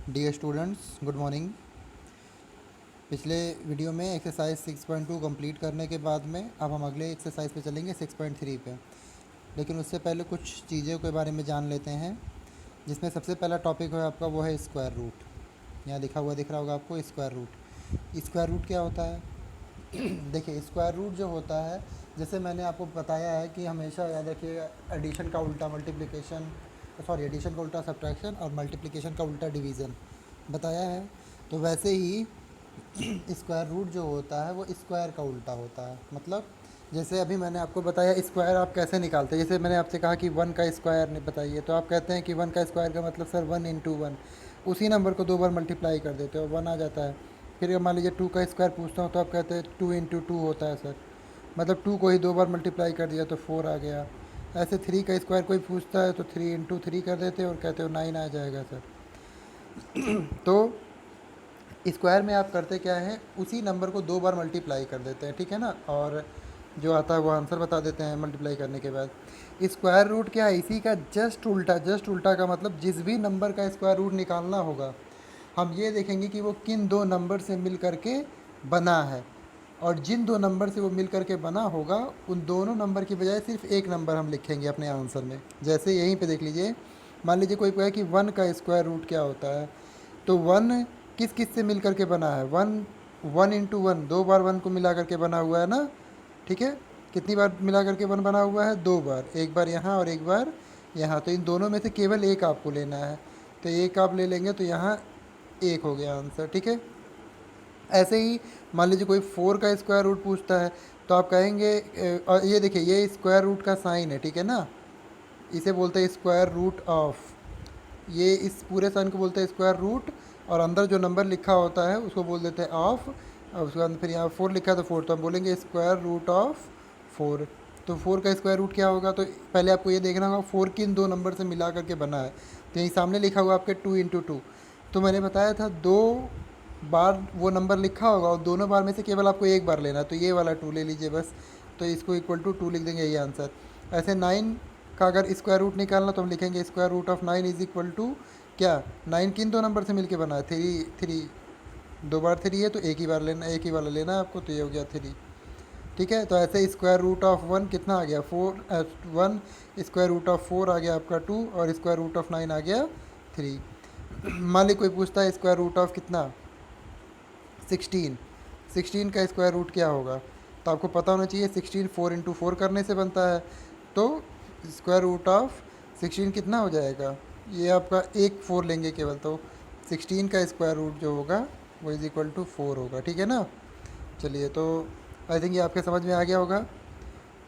Dear students, good morning. पिछले video में exercise 6.2 complete करने के बाद में अब हम अगले एक्सरसाइज पे चलेंगे 6.3 पे। लेकिन उससे पहले कुछ चीज़ों के बारे में जान लेते हैं, जिसमें सबसे पहला टॉपिक है आपका, वो है स्क्वायर रूट। यहाँ लिखा हुआ दिख रहा होगा आपको, स्क्वायर रूट। स्क्वायर रूट क्या होता है? देखिए, स्क्वायर रूट जो होता है, जैसे मैंने आपको बताया है कि हमेशा याद रखिए, एडिशन का उल्टा मल्टीप्लिकेशन, सॉरी एडिशन का उल्टा सब्ट्रैक्शन और मल्टीप्लिकेशन का उल्टा डिवीज़न बताया है। तो वैसे ही स्क्वायर रूट जो होता है वो स्क्वायर का उल्टा होता है। मतलब जैसे अभी मैंने आपको बताया स्क्वायर आप कैसे निकालते हैं। जैसे मैंने आपसे कहा कि वन का स्क्वायर नहीं बताइए, तो आप कहते हैं कि वन का स्क्वायर का मतलब सर वन इंटू वन, उसी नंबर को दो बार मल्टीप्लाई कर देते हो, वन आ जाता है। फिर मान लीजिए टू का स्क्वायर पूछता हूँ तो आप कहते हैं टू इंटू टू होता है सर, मतलब टू को ही दो बार मल्टीप्लाई कर दिया तो फोर आ गया। ऐसे थ्री का स्क्वायर कोई पूछता है तो थ्री इंटू थ्री कर देते हैं और कहते हो नाइन आ जाएगा सर। तो स्क्वायर में आप करते क्या है, उसी नंबर को दो बार मल्टीप्लाई कर देते हैं, ठीक है ना, और जो आता है वो आंसर बता देते हैं मल्टीप्लाई करने के बाद। स्क्वायर रूट क्या है, इसी का जस्ट उल्टा। जस्ट उल्टा का मतलब जिस भी नंबर का स्क्वायर रूट निकालना होगा, हम ये देखेंगे कि वो किन दो नंबर से मिल करके बना है, और जिन दो नंबर से वो मिल करके बना होगा उन दोनों नंबर की बजाय सिर्फ एक नंबर हम लिखेंगे अपने आंसर में। जैसे यहीं पे देख लीजिए, मान लीजिए कोई कहे कि वन का स्क्वायर रूट क्या होता है, तो वन किस किस से मिल करके बना है, वन, वन इंटू वन, दो बार वन को मिला करके बना हुआ है ना, ठीक है। कितनी बार मिला करके वन बना हुआ है, दो बार, एक बार यहाँ और एक बार यहाँ। तो इन दोनों में से केवल एक आपको लेना है, तो एक आप ले लेंगे तो यहाँ एक हो गया आंसर, ठीक है। ऐसे ही मान लीजिए कोई फोर का स्क्वायर रूट पूछता है, तो आप कहेंगे और ये देखिए ये स्क्वायर रूट का साइन है, ठीक है ना, इसे बोलते हैं स्क्वायर रूट ऑफ, ये इस पूरे साइन को बोलते हैं स्क्वायर रूट, और अंदर जो नंबर लिखा होता है उसको बोल देते हैं ऑफ। और उसके बाद फिर यहाँ फोर लिखा है तो फोर, तो हम बोलेंगे स्क्वायर रूट ऑफ फोर। तो फोर का स्क्वायर रूट क्या होगा, तो पहले आपको ये देखना होगा फोर किन दो नंबर से मिला करके बना है। तो यहीं सामने लिखा हुआ आपके टू इंटू टू, तो मैंने बताया था दो बार वो नंबर लिखा होगा और दोनों बार में से केवल आपको एक बार लेना है, तो ये वाला टू ले लीजिए बस, तो इसको इक्वल टू टू लिख देंगे, यही आंसर। ऐसे नाइन का अगर स्क्वायर रूट निकालना तो हम लिखेंगे square root of nine is equal to क्या, नाइन किन दो नंबर से मिलके बना है, थ्री, थ्री, दो बार थ्री है तो एक ही बार लेना, एक ही वाला लेना है आपको, तो ये हो गया थ्री, ठीक है। तो ऐसे स्क्वायर रूट ऑफ वन कितना आ गया, four, one, square root of four आ गया आपका टू, और स्क्वायर रूट ऑफ नाइन आ गया थ्री। मान ली कोई पूछता है स्क्वायर रूट ऑफ कितना, सिक्सटीन, सिक्सटीन का स्क्वायर रूट क्या होगा, तो आपको पता होना चाहिए सिक्सटीन फोर इंटू फोर करने से बनता है, तो स्क्वायर रूट ऑफ सिक्सटीन कितना हो जाएगा, ये आपका एक फोर लेंगे केवल, तो सिक्सटीन का स्क्वायर रूट जो होगा वो इज़ इक्वल टू फोर होगा, ठीक है ना। चलिए, तो आई थिंक ये आपके समझ में आ गया होगा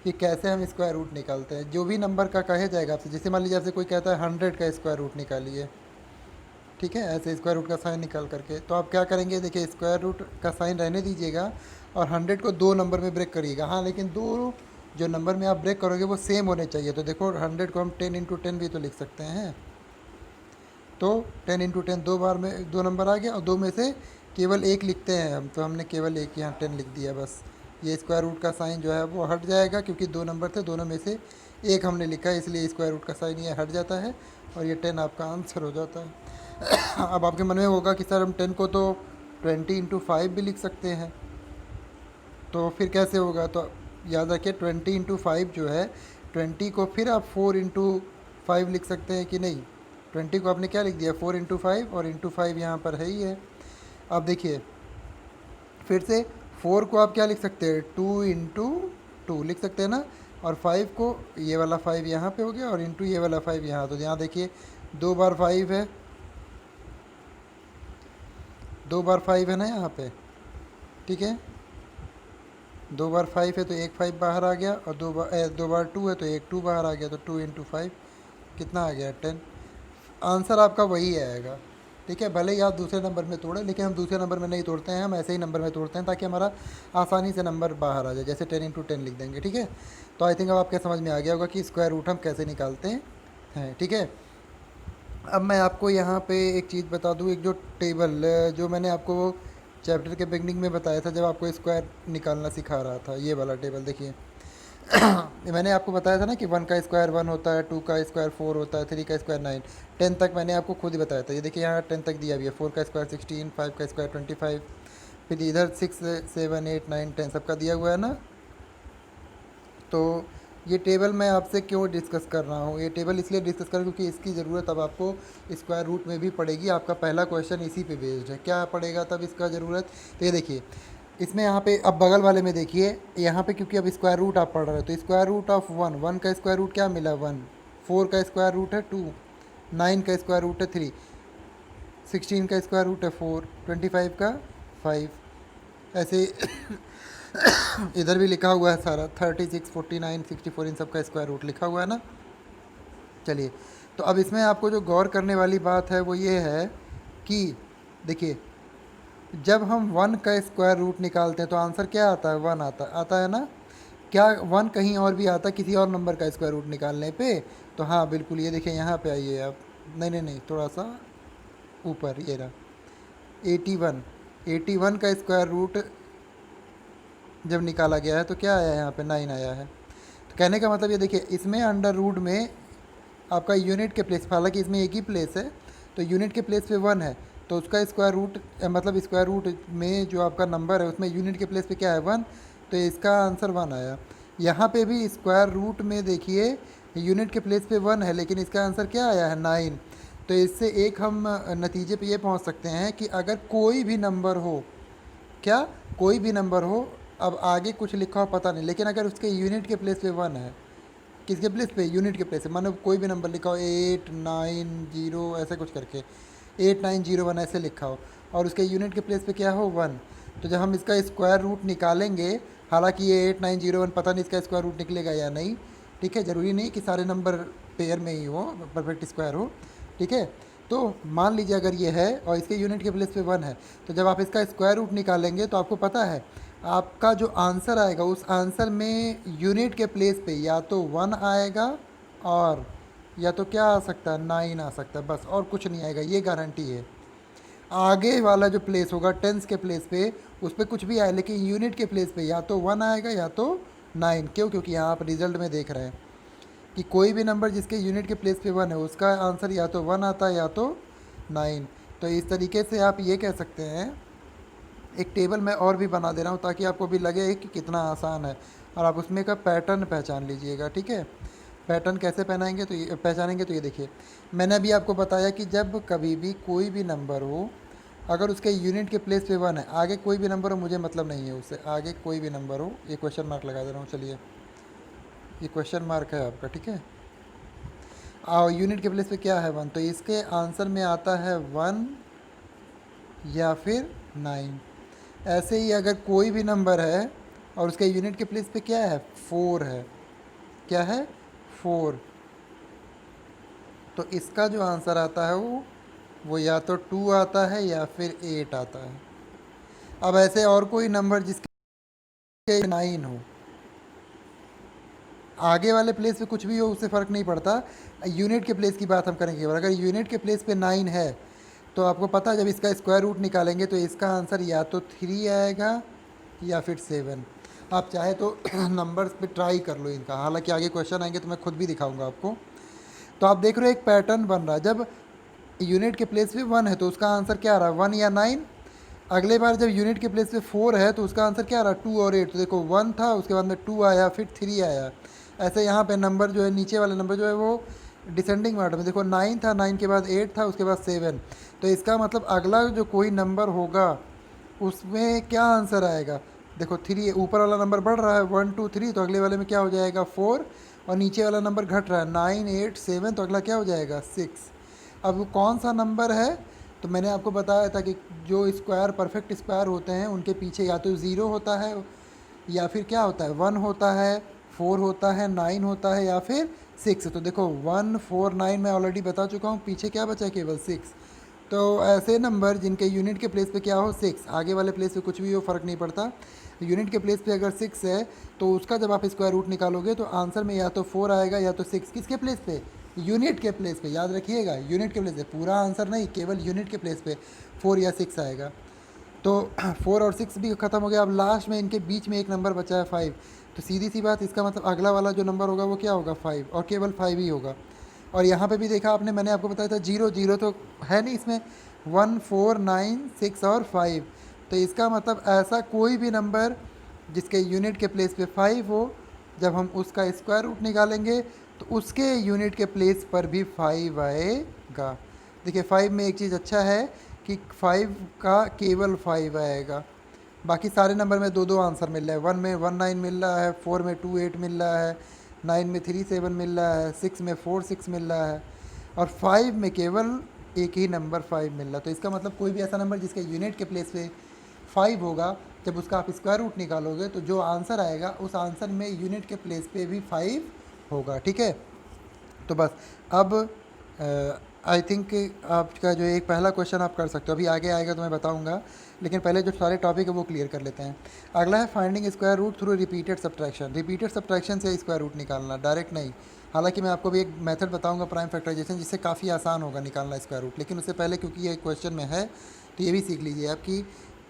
कि कैसे हम स्क्वायर रूट निकालते हैं। जो भी नंबर का कहे जाएगा आपसे, जैसे मान लीजिए आपसे कोई कहता है हंड्रेड का स्क्वायर रूट निकालिए, ठीक है, ऐसे स्क्वायर रूट का साइन निकाल करके, तो आप क्या करेंगे, देखिए स्क्वायर रूट का साइन रहने दीजिएगा और हंड्रेड को दो नंबर में ब्रेक करिएगा, हाँ, लेकिन दो जो नंबर में आप ब्रेक करोगे वो सेम होने चाहिए। तो देखो हंड्रेड को हम टेन इंटू टेन भी तो लिख सकते हैं, तो टेन इंटू टेन दो बार में दो नंबर आ गया, और दो में से केवल एक लिखते हैं हम, तो हमने केवल एक यहाँ टेन लिख दिया बस। ये स्क्वायर रूट का साइन जो है वो हट जाएगा, क्योंकि दो नंबर थे, दोनों में से एक हमने लिखा है, इसलिए स्क्वायर रूट का साइन ये हट जाता है और ये टेन आपका आंसर हो जाता है। अब आपके मन में होगा कि सर हम टेन को तो ट्वेंटी इंटू फाइव भी लिख सकते हैं, तो फिर कैसे होगा, तो याद रखिए ट्वेंटी इंटू फाइव जो है, ट्वेंटी को फिर आप फोर इंटू फाइव लिख सकते हैं कि नहीं, ट्वेंटी को आपने क्या लिख दिया, फोर इंटू फाइव, और इंटू फाइव यहाँ पर है ही है। अब देखिए फिर से, फोर को आप क्या लिख सकते हैं, टू इंटू टू लिख सकते हैं ना, और फाइव को ये वाला फाइव यहाँ पे हो गया और इंटू ये वाला फाइव यहाँ, तो यहाँ देखिए दो बार फाइव है, दो बार फाइव है ना यहाँ पे, ठीक है, दो बार फाइव है तो एक फाइव बाहर आ गया, और दो बार टू है तो एक टू बाहर आ गया, तो टू इंटू फाइव कितना आ गया, टेन। आंसर आपका वही आएगा, ठीक है। भले ही आप दूसरे नंबर में तोड़ें, लेकिन हम दूसरे नंबर में नहीं तोड़ते हैं, हम ऐसे ही नंबर में तोड़ते हैं ताकि हमारा आसानी से नंबर बाहर आ जाए, जैसे टेन इंटू टेन लिख देंगे, ठीक है। तो आई थिंक अब आपके समझ में आ गया होगा कि स्क्वायर रूट हम कैसे निकालते हैं, ठीक है। अब मैं आपको यहाँ पे एक चीज़ बता दूँ, एक जो टेबल जो मैंने आपको चैप्टर के बिगनिंग में बताया था जब आपको स्क्वायर निकालना सिखा रहा था, ये वाला टेबल देखिए। मैंने आपको बताया था ना कि 1 का स्क्वायर 1 होता है, 2 का स्क्वायर 4 होता है, 3 का स्क्वायर 9, 10 तक मैंने आपको खुद ही बताया था। ये देखिए यहाँ 10 तक दिया भी है, 4 का स्क्वायर 16, 5 का स्क्वायर 25, फिर इधर 6 7 8 9 10 सबका दिया हुआ है ना। तो ये टेबल मैं आपसे क्यों डिस्कस कर रहा हूँ, ये टेबल इसलिए डिस्कस कर रहा हूँ क्योंकि इसकी ज़रूरत अब आपको स्क्वायर रूट में भी पड़ेगी। आपका पहला क्वेश्चन इसी पे बेस्ड है, क्या पड़ेगा तब इसका ज़रूरत। तो ये देखिए इसमें यहाँ पे अब बगल वाले में देखिए, यहाँ पे क्योंकि अब स्क्वायर रूट आप पढ़ रहे हो तो स्क्वायर रूट ऑफ 1 का स्क्वायर रूट क्या मिला 1, 4 का स्क्वायर रूट है 2, 9 का स्क्वायर रूट है 3, 16 का स्क्वायर रूट है 4, 25 का 5, ऐसे इधर भी लिखा हुआ है सारा 36 49 64 इन सब का स्क्वायर रूट लिखा हुआ है ना। चलिए, तो अब इसमें आपको जो गौर करने वाली बात है वो ये है कि देखिए जब हम 1 का स्क्वायर रूट निकालते हैं तो आंसर क्या आता है, 1 आता है ना। क्या 1 कहीं और भी आता है किसी और नंबर का स्क्वायर रूट निकालने पे। तो हाँ बिल्कुल, ये देखिए यहाँ पे आइए आप, नहीं नहीं नहीं थोड़ा सा ऊपर, ये रहा 81, 81 का स्क्वायर रूट जब निकाला गया है तो क्या आया है यहाँ पे 9 आया है। तो कहने का मतलब ये देखिए इसमें अंडर रूट में आपका यूनिट के प्लेस, हालांकि इसमें एक ही प्लेस है तो यूनिट के प्लेस पे 1 है तो उसका स्क्वायर रूट मतलब स्क्वायर रूट में जो आपका नंबर है उसमें यूनिट के प्लेस पे क्या है 1, तो इसका आंसर 1 आया। यहाँ पे भी स्क्वायर रूट में देखिए यूनिट के प्लेस पे 1 है लेकिन इसका आंसर क्या आया है 9। तो इससे एक हम नतीजे पे ये पहुँच सकते हैं कि अगर कोई भी नंबर हो, क्या कोई भी नंबर हो, अब आगे कुछ लिखा हो पता नहीं, लेकिन अगर उसके यूनिट के प्लेस पे 1 है, किसके प्लेस पे, यूनिट के प्लेस पे, मानो कोई भी नंबर लिखा हो 890 ऐसे कुछ करके 8901 ऐसे लिखा हो और उसके यूनिट के प्लेस पे क्या हो 1, तो जब हम इसका स्क्वायर रूट निकालेंगे, हालांकि ये 8901 पता नहीं इसका स्क्वायर रूट निकलेगा या नहीं, ठीक है, ज़रूरी नहीं कि सारे नंबर पेयर में ही हो, परफेक्ट स्क्वायर हो, ठीक है। तो मान लीजिए अगर ये है और इसके यूनिट के प्लेस पे 1 है, तो जब आप इसका स्क्वायर रूट निकालेंगे तो आपको पता है आपका जो आंसर आएगा उस आंसर में यूनिट के प्लेस पे या तो 1 आएगा और या तो क्या आ सकता है 9 आ सकता है, बस और कुछ नहीं आएगा, ये गारंटी है। आगे वाला जो प्लेस होगा टेंस के प्लेस पे उस पर कुछ भी आए लेकिन यूनिट के प्लेस पे या तो 1 आएगा या तो 9, क्यों, क्योंकि यहाँ आप रिजल्ट में देख रहे हैं कि कोई भी नंबर जिसके यूनिट के प्लेस पे 1 है उसका आंसर या तो 1 आता है या तो 9। तो इस तरीके से आप ये कह सकते हैं, एक टेबल मैं और भी बना दे रहा हूँ ताकि आपको भी लगे कि कितना आसान है और आप उसमें का पैटर्न पहचान लीजिएगा, ठीक है। पैटर्न कैसे पहनाएंगे तो ये पहचानेंगे, तो ये देखिए मैंने अभी आपको बताया कि जब कभी भी कोई भी नंबर हो अगर उसके यूनिट के प्लेस पे 1 है, आगे कोई भी नंबर हो मुझे मतलब नहीं है उससे, आगे कोई भी नंबर हो, ये क्वेश्चन मार्क लगा दे रहा हूँ, चलिए ये क्वेश्चन मार्क है आपका, ठीक है। और यूनिट के प्लेस पे क्या है 1, तो इसके आंसर में आता है 1 या फिर 9। ऐसे ही अगर कोई भी नंबर है और उसके यूनिट के प्लेस पे क्या है 4 है, क्या है 4, तो इसका जो आंसर आता है वो या तो 2 आता है या फिर 8 आता है। अब ऐसे और कोई नंबर जिसके 9 हो, आगे वाले प्लेस पे कुछ भी हो उससे फ़र्क नहीं पड़ता, यूनिट के प्लेस की बात हम करेंगे केवल। अगर यूनिट के प्लेस पे 9 है तो आपको पता है जब इसका स्क्वायर रूट निकालेंगे तो इसका आंसर या तो 3 आएगा या फिर 7। आप चाहे तो नंबर्स पे ट्राई कर लो इनका, हालांकि आगे क्वेश्चन आएंगे तो मैं खुद भी दिखाऊंगा आपको। तो आप देख रहे हो एक पैटर्न बन रहा है, जब यूनिट के प्लेस पे 1 है तो उसका आंसर क्या आ रहा है 1 या 9। अगले बार जब यूनिट के प्लेस पे 4 है तो उसका आंसर क्या आ रहा है 2 और 8, तो देखो 1 था उसके बाद में 2 आया फिर 3 आया। ऐसे यहाँ पे नंबर जो है नीचे वाले नंबर जो है वो डिसेंडिंग ऑर्डर में, देखो 9 था, 9 के बाद 8 था, उसके बाद 7, तो इसका मतलब अगला जो कोई नंबर होगा उसमें क्या आंसर आएगा, देखो 3, ऊपर वाला नंबर बढ़ रहा है 1 2 3, तो अगले वाले में क्या हो जाएगा 4, और नीचे वाला नंबर घट रहा है 9 8 7, तो अगला क्या हो जाएगा 6। अब वो कौन सा नंबर है, तो मैंने आपको बताया था कि जो स्क्वायर परफेक्ट स्क्वायर होते हैं उनके पीछे या तो 0 होता है या फिर क्या होता है 1 होता है, 4 होता है, 9 होता है या फिर 6। तो देखो 1 4 9 मैं ऑलरेडी बता चुका हूँ, पीछे क्या बचा केवल 6। तो ऐसे नंबर जिनके यूनिट के प्लेस पे क्या हो 6, आगे वाले प्लेस पे कुछ भी हो फ़र्क नहीं पड़ता, यूनिट के प्लेस पे अगर 6 है तो उसका जब आप स्क्वायर रूट निकालोगे तो आंसर में या तो 4 आएगा या तो 6, किसके प्लेस पे, यूनिट के प्लेस पे, याद रखिएगा यूनिट के प्लेस पे, पूरा आंसर नहीं, केवल यूनिट के प्लेस पे 4 या 6 आएगा। तो 4 और 6 भी ख़त्म हो गया। अब लास्ट में इनके बीच में एक नंबर बचा है 5, तो सीधी सी बात, इसका मतलब अगला वाला जो नंबर होगा वो क्या होगा 5, और केवल 5 ही होगा। और यहाँ पे भी देखा आपने, मैंने आपको बताया था 0 0 तो है नहीं इसमें, 1 4 9 6 और 5। तो इसका मतलब ऐसा कोई भी नंबर जिसके यूनिट के प्लेस पे 5 हो, जब हम उसका स्क्वायर रूट निकालेंगे तो उसके यूनिट के प्लेस पर भी 5 आएगा। देखिए 5 में एक चीज़ अच्छा है कि 5 का केवल 5 आएगा, बाकी सारे नंबर में दो दो आंसर मिल रहा है। 1 में 1 9 मिल रहा है, 4 में 2 8 मिल रहा है, 9 में 3 7 मिल रहा है, 6 में 4 6 मिल रहा है, और 5 में केवल एक ही नंबर 5 मिल रहा है। तो इसका मतलब कोई भी ऐसा नंबर जिसके यूनिट के प्लेस पे 5 होगा, जब उसका आप स्क्वायर रूट निकालोगे तो जो आंसर आएगा उस आंसर में यूनिट के प्लेस पे भी 5 होगा। ठीक है, तो बस अब आई थिंक आपका जो एक पहला क्वेश्चन आप कर सकते हो, अभी आगे आएगा तो मैं बताऊंगा, लेकिन पहले जो सारे टॉपिक है वो क्लियर कर लेते हैं। अगला है finding square root through repeated subtraction. Repeated subtraction से स्क्वायर रूट निकालना, डायरेक्ट नहीं। हालांकि मैं आपको भी एक मेथड बताऊंगा प्राइम फैक्टराइजेशन, जिससे काफ़ी आसान होगा निकालना स्क्वायर रूट, लेकिन उससे पहले क्योंकि ये क्वेश्चन में है तो ये भी सीख लीजिए आप कि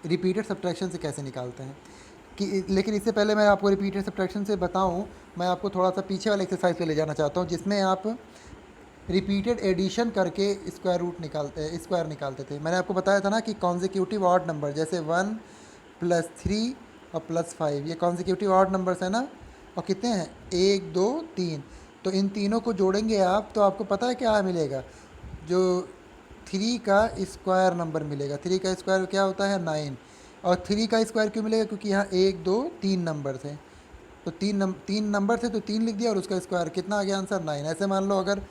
रिपीटेड सब्ट्रैक्शन से कैसे निकालते हैं। कि लेकिन इससे पहले मैं आपको रिपीटेड सब्ट्रैक्शन से बताऊं, मैं आपको थोड़ा सा पीछे वाले एक्सरसाइज पे ले जाना चाहता हूं, जिसमें आप रिपीटेड एडिशन करके स्क्वायर निकालते थे। मैंने आपको बताया था ना कि कॉन्जिक्यूटिव ऑड नंबर, जैसे 1 + 3 और +5, ये कॉन्जिक्यूटिव ऑड नंबर्स है ना, और कितने हैं 1 2 3। तो इन तीनों को जोड़ेंगे आप तो आपको पता है क्या मिलेगा, जो 3 का स्क्वायर नंबर मिलेगा। 3 का स्क्वायर क्या होता है 9, और 3 का स्क्वायर क्यों मिलेगा, क्योंकि यहाँ 1 2 3 नंबर थे, तो तीन नंबर थे तो 3 लिख दिया, और उसका स्क्वायर कितना आ गया आंसर 9। ऐसे मान लो अगर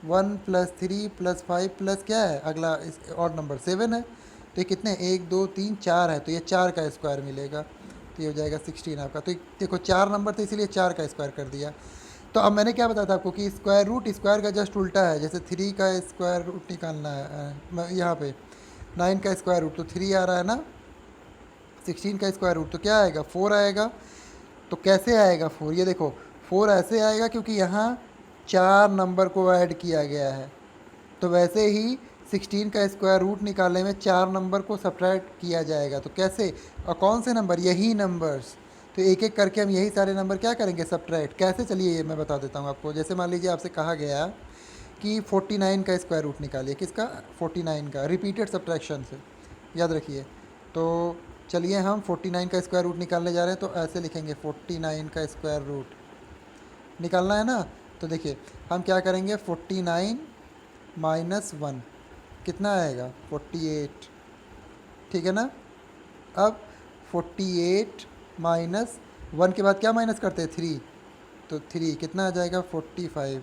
1 + 3 + 5 प्लस क्या है अगला और नंबर 7 है, तो ये कितने 1 2 3 4 है, तो ये 4 का स्क्वायर मिलेगा, तो ये हो जाएगा 16 आपका। तो देखो 4 नंबर थे इसीलिए 4 का स्क्वायर कर दिया। तो अब मैंने क्या बताया था आपको कि स्क्वायर रूट स्क्वायर का जस्ट उल्टा है। जैसे 3 का स्क्वायर रूट निकालना है यहाँ पे, 9 का स्क्वायर रूट तो 3 आ रहा है ना, 16 का स्क्वायर रूट तो क्या आएगा 4 आएगा। तो कैसे आएगा 4, ये देखो 4 ऐसे आएगा क्योंकि यहाँ 4 नंबर को ऐड किया गया है। तो वैसे ही 16 का स्क्वायर रूट निकालने में 4 नंबर को सब्ट्रैक्ट किया जाएगा। तो कैसे, और कौन से नंबर, यही नंबर्स। तो एक एक करके हम यही सारे नंबर क्या करेंगे सब्ट्रैक्ट। कैसे, चलिए ये मैं बता देता हूँ आपको। जैसे मान लीजिए आपसे कहा गया कि 49 का स्क्वायर रूट निकालिए, किसका 49 का, रिपीटेड सब्ट्रैक्शन से, याद रखिए। तो चलिए हम 49 का स्क्वायर रूट निकालने जा रहे हैं, तो ऐसे लिखेंगे 49 का स्क्वायर रूट निकालना है ना। तो देखिए हम क्या करेंगे, 49 - 1 कितना आएगा 48, ठीक है ना। अब 48 - 1 के बाद क्या माइनस करते हैं 3, तो 3 कितना आ जाएगा 45।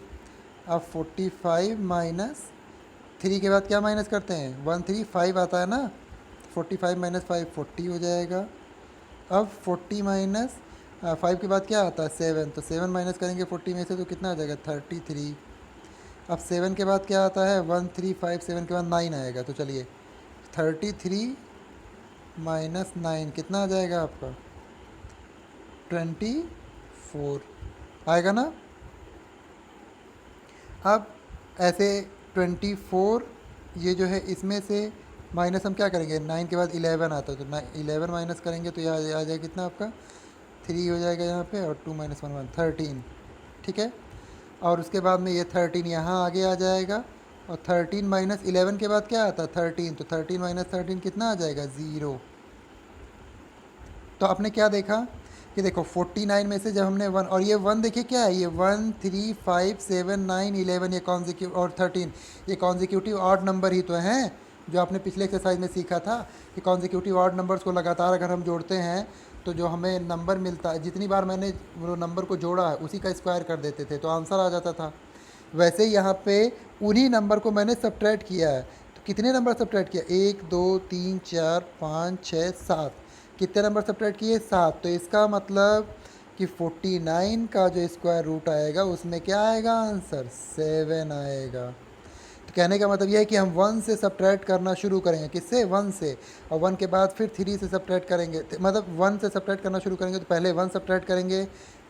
अब 45 - 3 के बाद क्या माइनस करते हैं 1 3 5 आता है ना, 45 - 5 40 हो जाएगा। अब 40 - 5 के बाद क्या आता है 7, तो 7 माइनस करेंगे 40 में से तो कितना आ जाएगा 33। अब 7 के बाद क्या आता है 1 3 5, 7 के बाद 9 आएगा। तो चलिए 33 - 9 कितना आ जाएगा आपका 24 आएगा ना। अब ऐसे 24, ये जो है इसमें से माइनस हम क्या करेंगे, 9 के बाद 11 आता है, तो 11 माइनस करेंगे तो यहाँ आ जाएगा कितना आपका 3 हो जाएगा यहाँ पे, और 2 - 1 1 13, ठीक है। और उसके बाद में ये 13 यहाँ आगे आ जाएगा, और 13 - 11 के बाद क्या आता है 13, तो 13 - 13 कितना आ जाएगा 0। तो आपने क्या देखा कि देखो 49 में से जब हमने 1, और ये 1 देखिए क्या है, ये 1 3 5 7 9 11, ये कॉन्जिक्यूटिव, और 13 ये कॉन्जिक्यूटिव ऑड नंबर ही तो हैं, जो आपने पिछले एक्सरसाइज में सीखा था कि कॉन्जिक्यूटिव ऑड नंबर्स को लगातार अगर हम जोड़ते हैं तो जो हमें नंबर मिलता है, जितनी बार मैंने वो नंबर को जोड़ा है उसी का स्क्वायर कर देते थे तो आंसर आ जाता था। वैसे ही यहाँ पे उन्हीं नंबर को मैंने सब्ट्रैक्ट किया है। तो कितने नंबर सब्ट्रैक्ट किया 1 2 3 4 5 6 7, कितने नंबर सब्ट्रैक्ट किए 7। तो इसका मतलब कि 49 का जो स्क्वायर रूट आएगा उसमें क्या आएगा आंसर 7 आएगा। तो कहने का मतलब यह है कि हम 1 से सब्ट्रैक्ट करना शुरू करेंगे, किससे 1 से, और 1 के बाद फिर 3 से सब्ट्रैक्ट करेंगे, मतलब 1 से सब्ट्रैक्ट करना शुरू करेंगे तो पहले 1 सब्ट्रैक्ट करेंगे,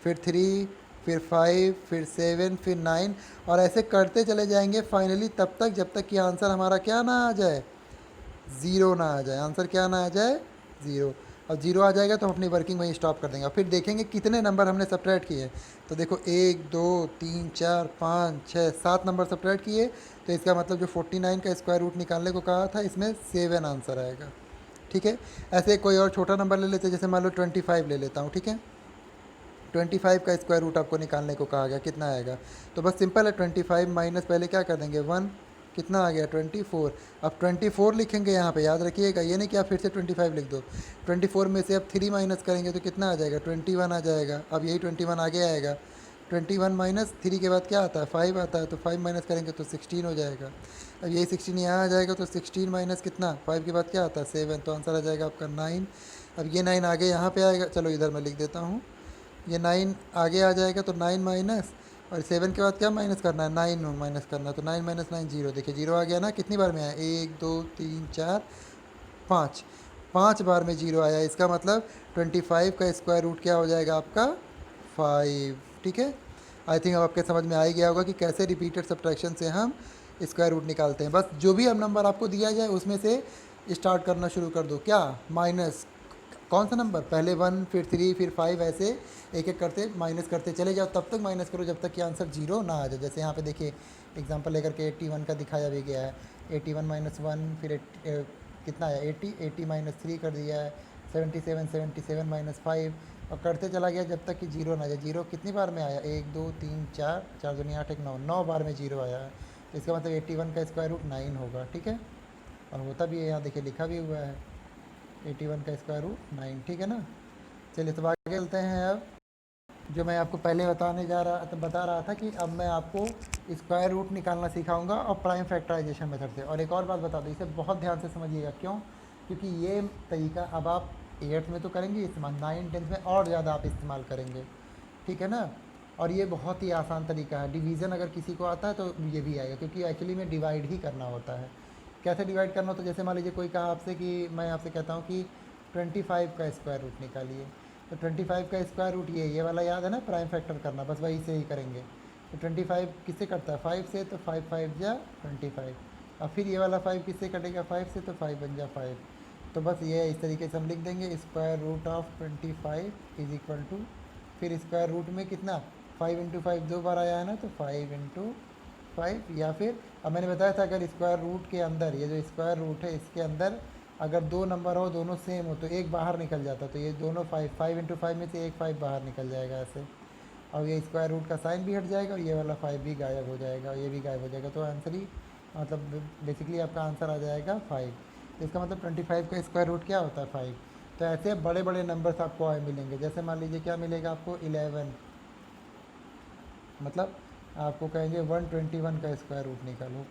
फिर 3, फिर 5, फिर 7, फिर 9, और ऐसे करते चले जाएंगे फाइनली तब तक जब तक कि आंसर हमारा क्या ना आ जाए 0 ना आ जाए। आंसर क्या ना आ जाए ज़ीरो। अब ज़ीरो आ जाएगा तो हम अपनी वर्किंग वहीं स्टॉप कर देंगे और फिर देखेंगे कितने नंबर हमने सब्ट्रैक्ट किए। तो देखो 1 2 3 4 5 6 7 नंबर सब्ट्रैक्ट किए, तो इसका मतलब जो 49 का स्क्वायर रूट निकालने को कहा था इसमें 7 आंसर आएगा। ठीक है। ऐसे कोई और छोटा नंबर ले लेते हैं, जैसे मान लो 25 ले लेता हूँ। ठीक है, 25 का स्क्वायर रूट आपको निकालने को कहा गया, कितना आएगा? तो बस सिंपल है, 25 माइनस पहले क्या कर देंगे 1, कितना आ गया 24। अब 24 लिखेंगे यहाँ पे, याद रखिएगा, ये नहीं कि आप फिर से 25 लिख दो। 24 में से अब 3 माइनस करेंगे तो कितना आ जाएगा 21 आ जाएगा। अब यही 21 आगे आएगा, 21 माइनस 3 के बाद क्या आता है 5 आता है, तो 5 माइनस करेंगे तो 16 हो जाएगा। अब यही 16 यहाँ आ जाएगा, तो 16 माइनस कितना 5 के बाद क्या आता है 7, तो आंसर आ जाएगा आपका 9। अब ये 9 आगे यहाँ पे आएगा, चलो इधर मैं लिख देता हूँ, ये 9 आगे आ जाएगा, तो 9 माइनस, और 7 के बाद क्या माइनस करना है 9 माइनस करना है, तो 9 माइनस 9 जीरो। देखिए जीरो आ गया ना, कितनी बार में आया 1 2 3 4 5, 5 बार में जीरो आया। इसका मतलब 25 का स्क्वायर रूट क्या हो जाएगा आपका 5। ठीक है, आई थिंक अब आपके समझ में आ ही गया होगा कि कैसे रिपीटेड सब्ट्रैक्शन से हम स्क्वायर रूट निकालते हैं। बस जो भी अब नंबर आपको दिया जाए उसमें से स्टार्ट करना शुरू कर दो। क्या माइनस कौन सा नंबर, पहले 1 फिर 3 फिर 5, ऐसे एक एक करते माइनस करते चले जाओ, तब तक माइनस करो जब तक कि आंसर जीरो ना आ जाए। जैसे यहाँ पे देखिए एग्जांपल लेकर के 81 का दिखाया भी गया है, 81 माइनस 1, फिर कितना है 80, 80 माइनस 3 कर दिया है, 77, 77 माइनस 5, और करते चला गया जब तक कि जीरो ना आ जाए। जीरो कितनी बार में आया 1 2 3 4, 4 दूनी 8 1 9, 9 बार में जीरो आया है। तो इसका मतलब 81 का स्क्वायर रूट 9 होगा। ठीक है, और होता भी है, यहाँ देखिए लिखा भी हुआ है 81 का स्क्वायर रूट 9। ठीक है ना, चलिए तो आगे चलते हैं। अब जो मैं आपको पहले बता रहा था कि अब मैं आपको स्क्वायर रूट निकालना सिखाऊंगा और प्राइम फैक्टराइजेशन मेथड से। और एक और बात बता दूँ, इसे बहुत ध्यान से समझिएगा, क्यों? क्योंकि ये तरीका अब आप 8th में तो करेंगे इस्तेमाल, 9 10th में और ज़्यादा आप इस्तेमाल करेंगे। ठीक है ना, और ये बहुत ही आसान तरीका है। डिवीज़न अगर किसी को आता है तो ये भी आएगा, क्योंकि एक्चुअली में डिवाइड ही करना होता है। कैसे डिवाइड करना होता है, जैसे मान लीजिए कोई कहा आपसे कि मैं आपसे कहता हूँ कि 25 का स्क्वायर रूट निकालिए, तो 25 का स्क्वायर रूट ये वाला याद है ना, प्राइम फैक्टर करना, बस वही से ही करेंगे। तो 25 किससे कटता है 5 से, तो 5 5 जा 25। अब फिर ये वाला 5 किससे कटेगा 5 से, तो 5 बन जा 5। तो बस ये इस तरीके से हम लिख देंगे, square root of 25 is equal to, फिर स्क्वायर रूट में कितना 5 इंटू 5 दो बार आया है ना, तो 5 इंटू 5, या फिर अब मैंने बताया था अगर स्क्वायर रूट के अंदर, ये जो स्क्वायर रूट है इसके अंदर अगर दो नंबर हो दोनों सेम हो तो एक बाहर निकल जाता, तो ये दोनों 5 5 इंटू 5 में से एक 5 बाहर निकल जाएगा ऐसे, और ये स्क्वायर रूट का साइन भी हट जाएगा और ये वाला 5 भी गायब हो जाएगा और ये भी गायब हो जाएगा। तो आंसर ही मतलब बेसिकली आपका आंसर आ जाएगा 5। तो इसका मतलब 25 का स्क्वायर रूट क्या होता है 5। तो ऐसे बड़े बड़े नंबर्स आपको आए मिलेंगे, जैसे मान लीजिए क्या मिलेगा आपको 11, मतलब आपको कहेंगे 121 का स्क्वायर रूट निकालो,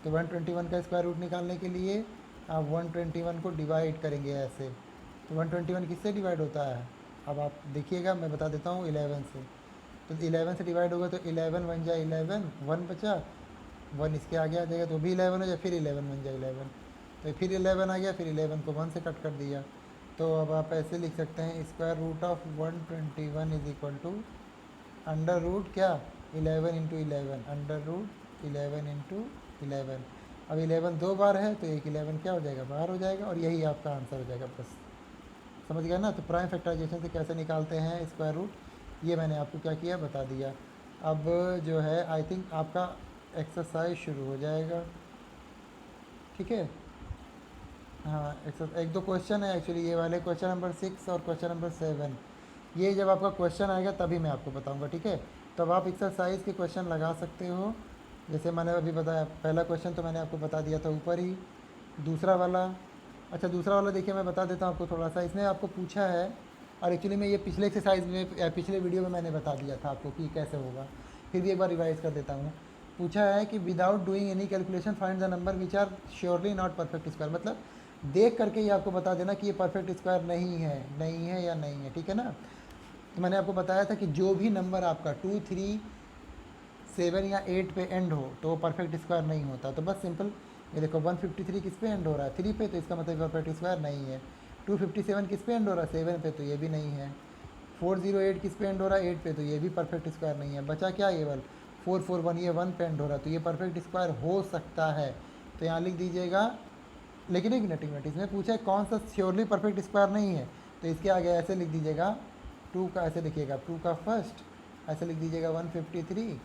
तो 121 का स्क्वायर रूट निकालने के लिए आप 121 को डिवाइड करेंगे ऐसे। तो 121 किससे डिवाइड होता है, अब आप देखिएगा मैं बता देता हूँ 11 से। तो 11 से डिवाइड होगा तो 11 बन जाए 11, 1 बचा, 1 इसके आगे आ जाएगा तो भी 11 हो जाए, फिर 11 बन जाए 11, तो फिर 11 आ गया, फिर 11 को 1 से कट कर दिया। तो अब आप ऐसे लिख सकते हैं square root of 121 is equal to under root क्या 11 इंटू 11, अंडर रूट 11 इंटू 11। अब 11 दो बार है तो एक 11 क्या हो जाएगा बाहर हो जाएगा, और यही आपका आंसर हो जाएगा। बस समझ गया ना। तो प्राइम फैक्टराइजेशन से कैसे निकालते हैं स्क्वायर रूट, ये मैंने आपको क्या किया बता दिया। अब जो है आई थिंक आपका एक्सरसाइज शुरू हो जाएगा। ठीक है, हाँ एक दो क्वेश्चन है एक्चुअली, ये वाले क्वेश्चन नंबर 6 और क्वेश्चन नंबर 7, ये जब आपका क्वेश्चन आएगा तभी मैं आपको बताऊंगा। ठीक है, तो अब आप एक्सरसाइज के क्वेश्चन लगा सकते हो। जैसे मैंने अभी बताया, पहला क्वेश्चन तो मैंने आपको बता दिया था ऊपर ही। दूसरा वाला, अच्छा दूसरा वाला देखिए मैं बता देता हूँ आपको थोड़ा सा, इसमें आपको पूछा है, और एक्चुअली मैं ये पिछले एक्सरसाइज में पिछले वीडियो में मैंने बता दिया था आपको कि कैसे होगा, फिर भी एक बार रिवाइज कर देता हूँ। पूछा है कि without doing any calculation find the number which are surely not perfect square, मतलब देख करके ये आपको बता देना कि ये परफेक्ट स्क्वायर नहीं है, नहीं है या नहीं है। ठीक है ना, तो मैंने आपको बताया था कि जो भी नंबर आपका 2 3 7 या 8 पे एंड हो तो वो परफेक्ट स्क्वायर नहीं होता। तो बस सिंपल ये देखो 153 किस पे एंड हो रहा है 3 पे, तो इसका मतलब परफेक्ट स्क्वायर नहीं है। 257 किस पे एंड हो रहा है 7 पे, तो ये भी नहीं है। 408 किस पे एंड हो रहा है 8 पे, तो ये भी परफेक्ट स्क्वायर नहीं है। बचा क्या केवल 441, ये 1 पे एंड हो रहा है, तो ये परफेक्ट स्क्वायर हो सकता है। तो यहाँ लिख दीजिएगा लेकिन एक मिनट इसमें पूछा है कौन सा श्योरली परफेक्ट स्क्वायर नहीं है, तो इसके आगे ऐसे लिख दीजिएगा 2 का, ऐसे लिखिएगा 2 का फर्स्ट, ऐसे लिख दीजिएगा 153,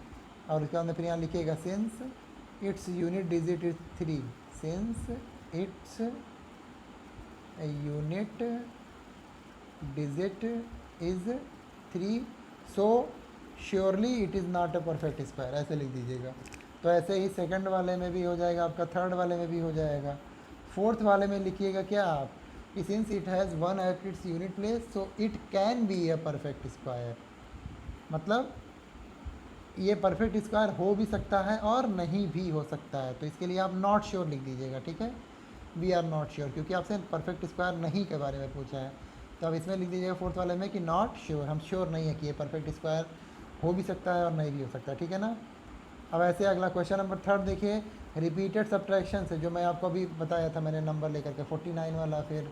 और उसके बाद फिर यहाँ लिखिएगा since its unit digit is 3, since its unit digit is 3 so surely it is not a perfect square, ऐसे लिख दीजिएगा। तो ऐसे ही सेकंड वाले में भी हो जाएगा आपका, थर्ड वाले में भी हो जाएगा। फोर्थ वाले में लिखिएगा क्या आप कि since it has 1 at its unit place so it can be a perfect square, मतलब ये परफेक्ट स्क्वायर हो भी सकता है और नहीं भी हो सकता है। तो इसके लिए आप नॉट श्योर लिख दीजिएगा, ठीक है, वी आर नॉट श्योर, क्योंकि आपसे परफेक्ट स्क्वायर नहीं के बारे में पूछा है। तो अब इसमें लिख दीजिएगा फोर्थ वाले में कि नॉट श्योर, हम श्योर नहीं है कि ये परफेक्ट स्क्वायर हो भी सकता है और नहीं भी हो सकता, ठीक है ना। अब ऐसे अगला क्वेश्चन नंबर थर्ड देखिए, रिपीटेड सब्ट्रैक्शन से, जो मैं आपको अभी बताया था, मैंने नंबर लेकर के 49 वाला फिर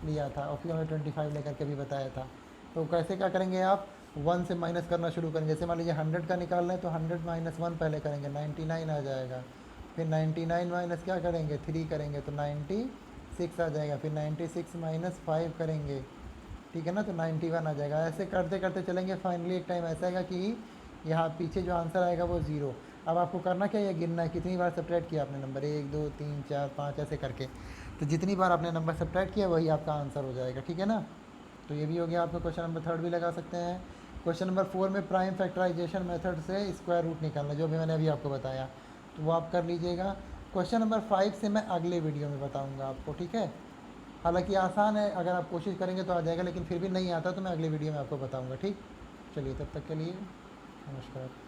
लिया था और फिर हमें 25 लेकर के भी बताया था। तो कैसे क्या करेंगे आप, 1 से माइनस करना शुरू करेंगे। जैसे मान लीजिए 100 का निकालना है तो 100 माइनस 1 पहले करेंगे, 99 आ जाएगा। फिर 99 माइनस क्या करेंगे, 3 करेंगे तो 96 आ जाएगा। फिर 96 माइनस 5 करेंगे, ठीक है ना, तो 91 आ जाएगा। ऐसे करते करते चलेंगे, फाइनली एक टाइम ऐसा आएगा कि यहाँ पीछे जो आंसर आएगा वो 0। अब आपको करना क्या है, ये गिनना है कितनी बार सब्ट्रैक्ट किया आपने नंबर, 1 2 3 4 5 ऐसे करके। तो जितनी बार आपने नंबर सब्ट्रैक्ट किया वही आपका आंसर हो जाएगा, ठीक है ना। तो ये भी हो गया आपका, क्वेश्चन नंबर थर्ड भी लगा सकते हैं। क्वेश्चन नंबर 4 में प्राइम फैक्टराइजेशन मेथड से स्क्वायर रूट निकालना, जो भी मैंने अभी आपको बताया, तो वो आप कर लीजिएगा। क्वेश्चन नंबर 5 से मैं अगले वीडियो में बताऊँगा आपको, ठीक है। हालांकि आसान है, अगर आप कोशिश करेंगे तो आ जाएगा, लेकिन फिर भी नहीं आता तो मैं अगले वीडियो में आपको बताऊँगा, ठीक। चलिए तब तक के लिए नमस्कार।